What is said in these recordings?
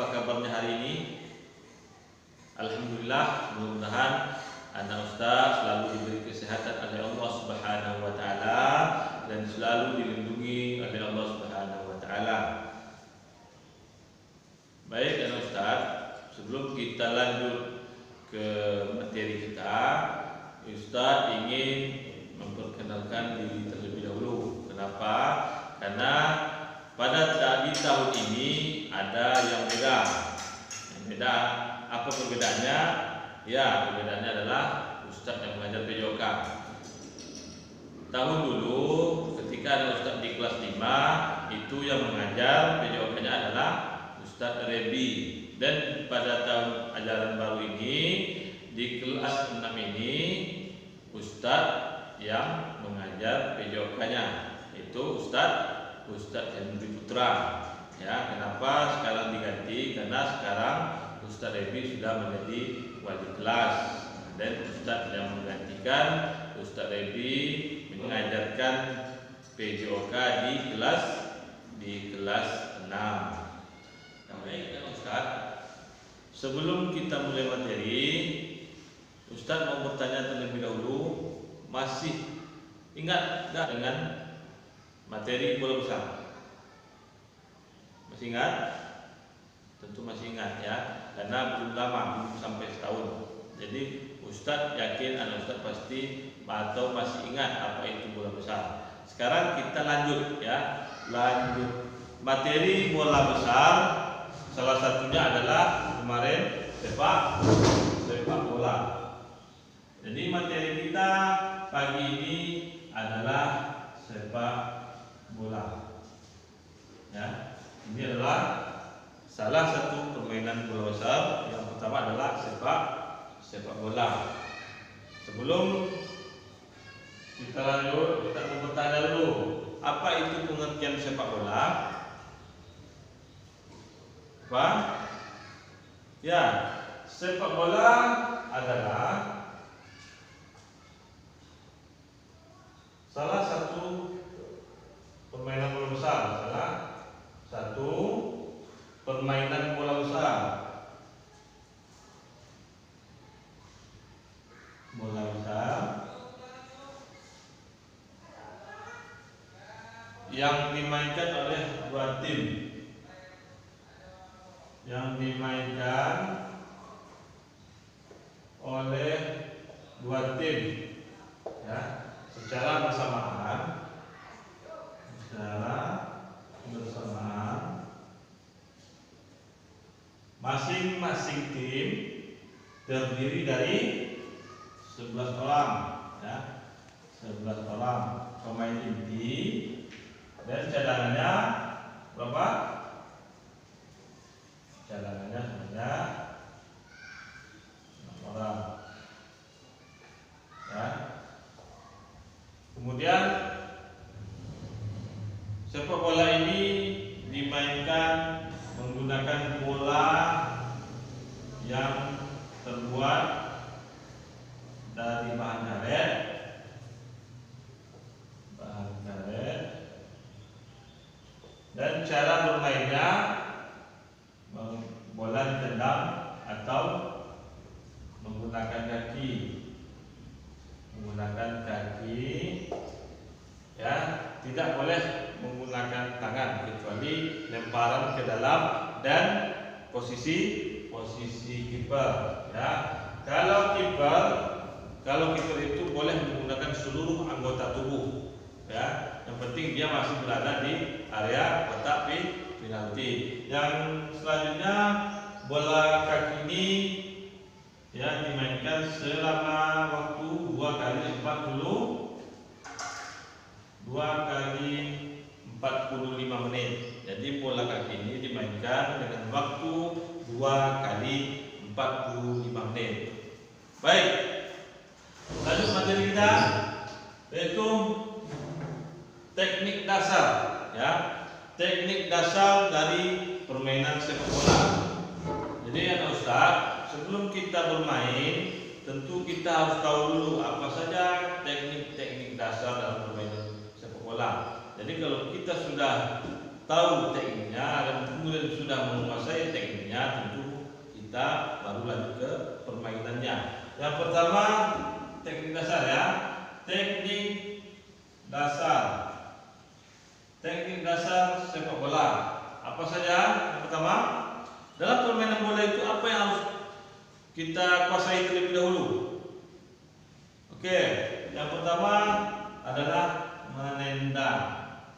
apa kabarnya hari ini? Alhamdulillah, mudah-mudahan anak Ustaz selalu diberi kesehatan oleh Allah Subhanahu wa taala dan selalu dilindungi oleh Allah Subhanahu wa taala. Baik anak Ustaz, sebelum kita lanjut ke materi kita, Ustaz ingin memperkenalkan diri terlebih dahulu. Kenapa? Karena pada tahun ini ada yang beda. Apa perbedaannya? Ya, perbedaannya adalah Ustaz yang mengajar PJOK. Tahun dulu ketika ada Ustaz di kelas 5, itu yang mengajar PJOK-nya adalah Ustaz Rebi. Dan pada tahun ajaran baru ini di kelas 6 ini Ustaz yang mengajar PJOK-nya, itu Ustaz Henry Putra. Ya, kenapa sekarang diganti? Karena sekarang Ustaz Rebi sudah menjadi wali kelas dan Ustaz yang menggantikan Ustaz Rebi mengajarkan PJOK di kelas 6. Baik, Ustaz. Sebelum kita mulai materi, Ustaz mau bertanya terlebih dahulu, masih ingat enggak dengan materi bola besar? Masih ingat? Tentu masih ingat ya, karena belum lama, belum sampai setahun. Jadi Ustadz yakin anak Ustadz pasti atau masih ingat apa itu bola besar. Sekarang kita lanjut ya, lanjut materi bola besar. Salah satunya adalah kemarin sepak bola. Jadi materi kita pagi ini adalah sepak bola. Ya, ini adalah salah satu permainan bola besar. Yang pertama adalah sepak bola. Sebelum kita lanjut, kita mau bertanya dulu, apa itu pengertian sepak bola? Apa? Ya, sepak bola adalah salah satu permainan bola besar, permainan bola besar. Yang dimainkan oleh dua tim. Ya, secara bersamaan. Masing-masing tim terdiri dari 11 orang ya. 11 orang pemain inti dan cadangannya berapa? Cadangannya sebanyak 6 orang. Ya. Kemudian sepak bola ini dimainkan menggunakan bola yang terbuat dari bahan karet, dan cara bermainnya bola ditendang atau menggunakan kaki, ya, tidak boleh menggunakan tangan kecuali lemparan ke dalam dan posisi kiper ya. Kalau kiper itu boleh menggunakan seluruh anggota tubuh ya. Yang penting dia masih berada di area kotak penalti. Yang selanjutnya bola kaki ini ya dimainkan selama waktu 2 kali 45 menit. Jadi bola kaki ini dimainkan dengan waktu 2 kali 45 menit. Baik, lanjut materi kita, yaitu teknik dasar ya. Teknik dasar dari permainan sepak bola. Jadi anak Ustaz, sebelum kita bermain tentu kita harus tahu dulu apa saja teknik-teknik dasar dalam permainan sepak bola. Jadi kalau kita sudah tahu tekniknya dan kemudian sudah menguasai tekniknya, kita baru lanjut ke permainannya. Yang pertama teknik dasar ya. Teknik dasar sepak bola. Apa saja? Yang pertama, dalam permainan bola itu apa yang harus kita kuasai terlebih dahulu? Oke, yang pertama adalah menendang,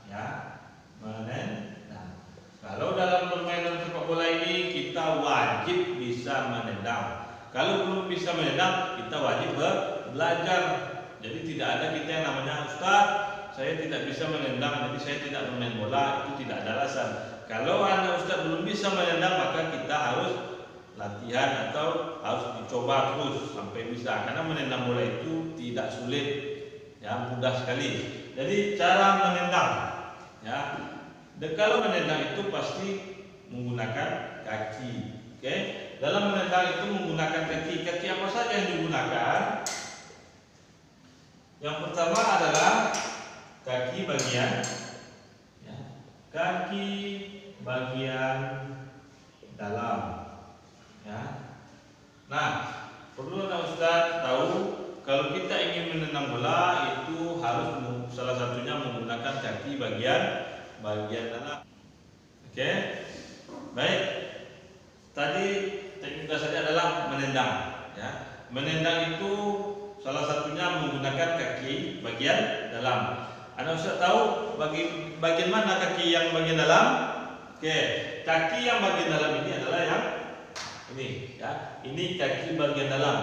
ya, menendang. Kalau dalam permainan sepak bola ini kita wajib bisa menendang. Kalau belum bisa menendang, kita wajib belajar. Jadi tidak ada kita yang namanya Ustaz, saya tidak bisa menendang, jadi saya tidak bermain bola. Itu tidak ada alasan. Kalau Anda Ustaz belum bisa menendang, maka kita harus latihan atau harus dicoba terus sampai bisa. Karena menendang bola itu tidak sulit, ya, mudah sekali. Jadi cara menendang, ya, dan kalau menendang itu pasti menggunakan kaki. Oke, dalam menendang itu menggunakan kaki. Kaki apa saja yang digunakan? Yang pertama adalah kaki bagian, ya, kaki bagian dalam, ya. Nah, perlu Ustaz tahu kalau kita ingin menendang bola itu harus salah satunya menggunakan kaki bagian dalam. Oke, baik. Tadi teknik dasarnya adalah menendang, ya. Menendang itu salah satunya menggunakan kaki bagian dalam. Anda Ustaz tahu bagian mana kaki yang bagian dalam? Oke, kaki yang bagian dalam ini adalah yang ini, ya. Ini kaki bagian dalam.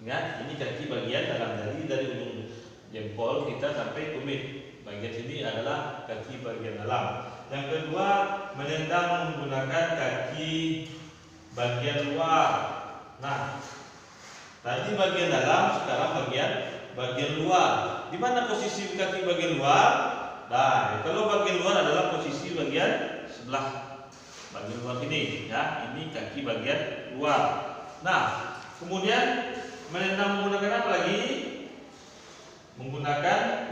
Ingat, ini kaki bagian dalam dari ujung jempol kita sampai tumit. Bagian sini adalah kaki bagian dalam. Yang kedua, menendang menggunakan kaki bagian luar. Nah, tadi bagian dalam, sekarang bagian luar. Di mana posisi kaki bagian luar? Nah, kalau bagian luar adalah posisi bagian sebelah bagian luar ini, ya. Ini kaki bagian luar. Nah, kemudian menendang menggunakan apa lagi? Menggunakan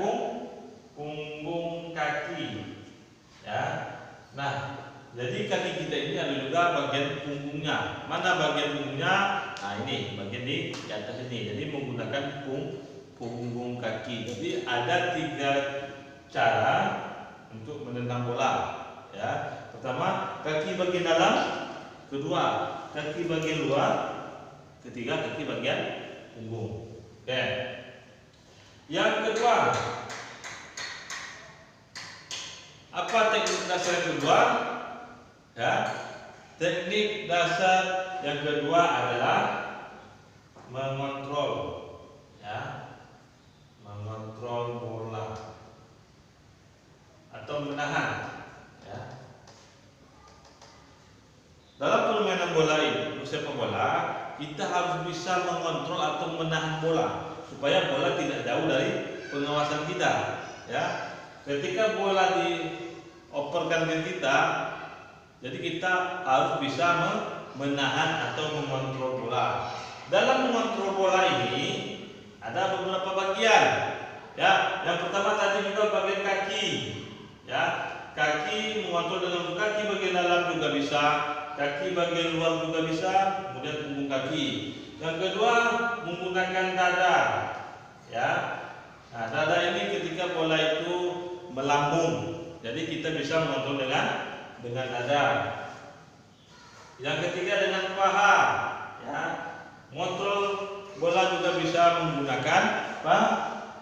punggung kaki, ya. Nah, jadi kaki kita ini ada juga bagian punggungnya. Mana bagian punggungnya? Nah, ini bagian di atas ini. Jadi menggunakan punggung kaki. Jadi ada 3 cara untuk menendang bola, ya. Pertama, kaki bagian dalam. Kedua, kaki bagian luar. Ketiga, kaki bagian punggung. Oke. Yang kedua, apa teknik dasar yang kedua? Ya, teknik dasar yang kedua adalah mengontrol, ya, mengontrol bola atau menahan, ya. Dalam permainan bola ini, sepak bola, kita harus bisa mengontrol atau menahan bola supaya bola tidak jauh dari pengawasan kita, ya. Ketika bola dioperkan ke kita, jadi kita harus bisa menahan atau mengontrol bola. Dalam mengontrol bola ini ada beberapa bagian, ya. Yang pertama tadi juga bagian kaki, ya. Kaki mengontrol dengan kaki bagian dalam juga bisa, kaki bagian luar juga bisa, kemudian punggung kaki. Yang kedua menggunakan dada, ya. Nah, dada ini ketika bola itu melambung, jadi kita bisa mengontrol dengan dada. Yang ketiga dengan paha, ya. Mengontrol bola juga bisa menggunakan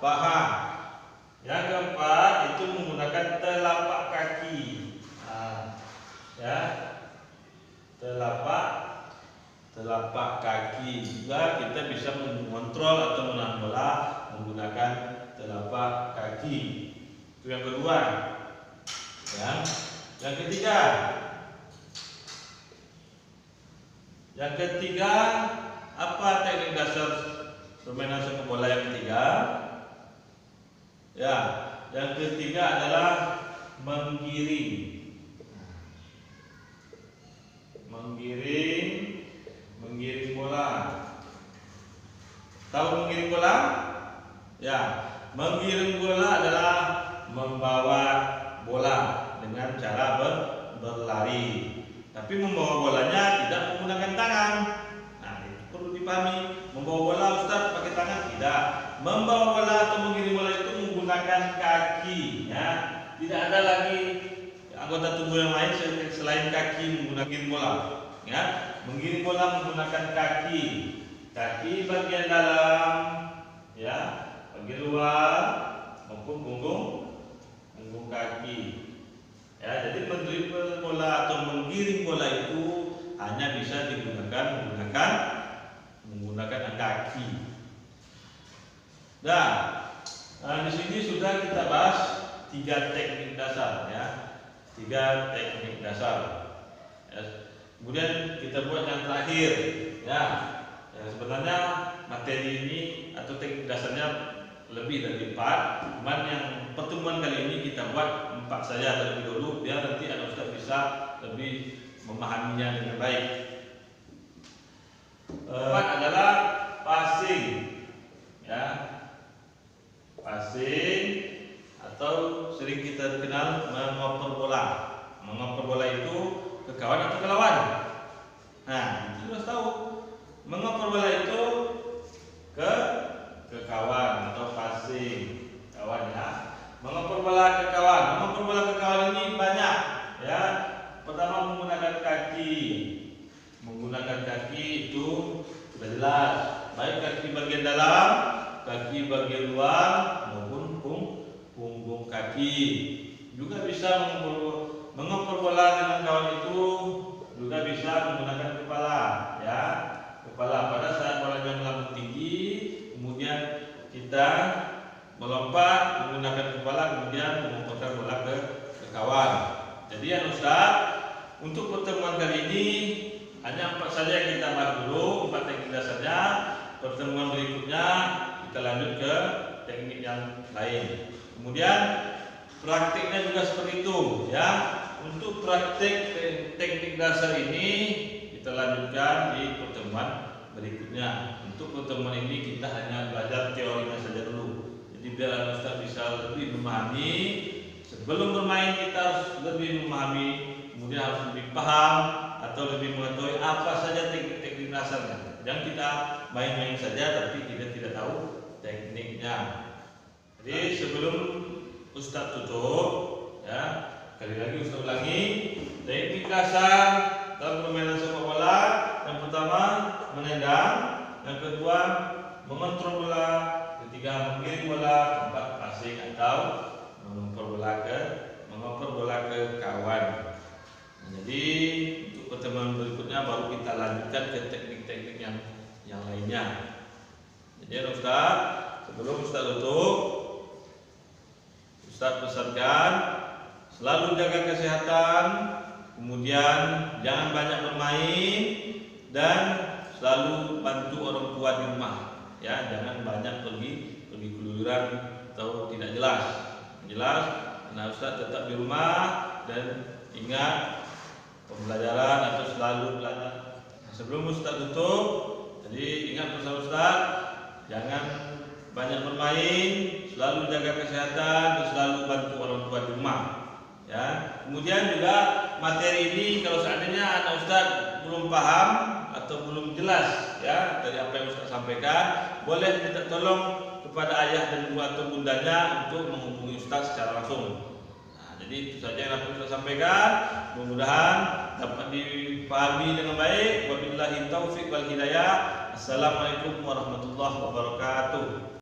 paha. Yang keempat itu menggunakan telapak kaki. Nah, ya. Telapak kaki juga kita bisa mengontrol atau menahan bola menggunakan telapak kaki. Itu yang kedua, ya. Yang ketiga, apa teknik dasar permainan sepak bola yang ketiga? Ya, yang ketiga adalah menggiring. Menggiring bola. Tahu menggiring bola? Ya, menggiring bola adalah membawa bola dengan cara berlari. Tapi membawa bolanya tidak menggunakan tangan. Nah, itu perlu dipahami. Membawa bola Ustaz pakai tangan tidak. Membawa bola atau mengirim bola itu menggunakan kaki, ya. Tidak ada lagi anggota tubuh yang lain selain kaki menggunakan bola, ya. Mengirim bola menggunakan kaki. Kaki bagian dalam, ya, bagian luar maupun punggung kaki. Ya, jadi mendribble bola atau menggiring bola itu hanya bisa digunakan menggunakan kaki. Nah, di sini sudah kita bahas 3 teknik dasar, ya. 3 teknik dasar. Ya. Kemudian kita buat yang terakhir, ya. Sebenarnya materi ini atau teknik dasarnya lebih dari 4, cuman yang pertemuan kali ini kita buat 4 saja terlebih dahulu biar nanti anak Ustaz bisa lebih memahaminya dengan baik. 4 adalah passing, ya. Passing atau sering kita kenal mengoper bola. Mengoper bola itu ke kawan atau ke lawan. Nah, itu harus tahu. Mengoper bola itu ke kawan atau passing kawan, ya. Mengoper bola ke kawan. Mengoper bola ke kawan ini banyak, ya. Pertama menggunakan kaki. Menggunakan kaki itu sudah jelas. Baik kaki bagian dalam, kaki bagian luar maupun punggung kaki. Juga bisa mengoper bola dengan kawan itu juga bisa menggunakan kepala, ya. Kepala pada saat bolanya melambung tinggi, kemudian kita melompat menggunakan kepala, kemudian mengoperkan bola ke kawan. Jadi ya Ustaz, untuk pertemuan kali ini hanya 4 saja yang kita bahas dulu, 4 teknik dasarnya. Pertemuan berikutnya kita lanjut ke teknik yang lain. Kemudian praktiknya juga seperti itu, ya. Untuk praktik teknik dasar ini kita lanjutkan di pertemuan berikutnya. Untuk pertemuan ini kita hanya belajar teorinya saja dulu. Jadi biar Ustaz bisa lebih memahami. Sebelum bermain kita harus lebih memahami, kemudian harus lebih paham atau lebih mengetahui apa saja teknik-teknik dasarnya. Jangan kita main-main saja tapi kita tidak tahu tekniknya. Jadi sebelum Ustaz tutup, ya, sekali lagi Ustaz ulangi teknik dasar dalam permainan sepak bola. Yang pertama menendang, yang kedua mengontrol bola, ketiga mengirim bola, keempat passing atau mengoper bola ke kawan. Nah, jadi untuk pertemuan berikutnya baru kita lanjutkan ke teknik-teknik yang lainnya. Jadi Ustaz, sebelum Ustaz tutup, Ustaz pesankan selalu jaga kesehatan, kemudian jangan banyak bermain dan selalu bantu orang tua di rumah, ya. Jangan banyak pergi keluyuran atau tidak jelas. Nah, Ustaz tetap di rumah dan ingat pembelajaran atau selalu belajar. Nah, sebelum Ustaz tutup, jadi ingat pesan Ustaz, jangan banyak bermain, selalu jaga kesehatan dan selalu bantu orang tua di rumah, ya. Kemudian juga materi ini kalau seandainya anak Ustaz belum paham atau belum jelas, ya, dari apa yang Ustaz sampaikan, boleh minta tolong kepada ayah dan ibu atau bundanya untuk menghubungi Ustaz secara langsung. Nah, jadi itu saja yang dapat Ustaz sampaikan. Mudah-mudahan dapat dipahami dengan baik. Wabillahi taufiq wal hidayah. Assalamualaikum warahmatullahi wabarakatuh.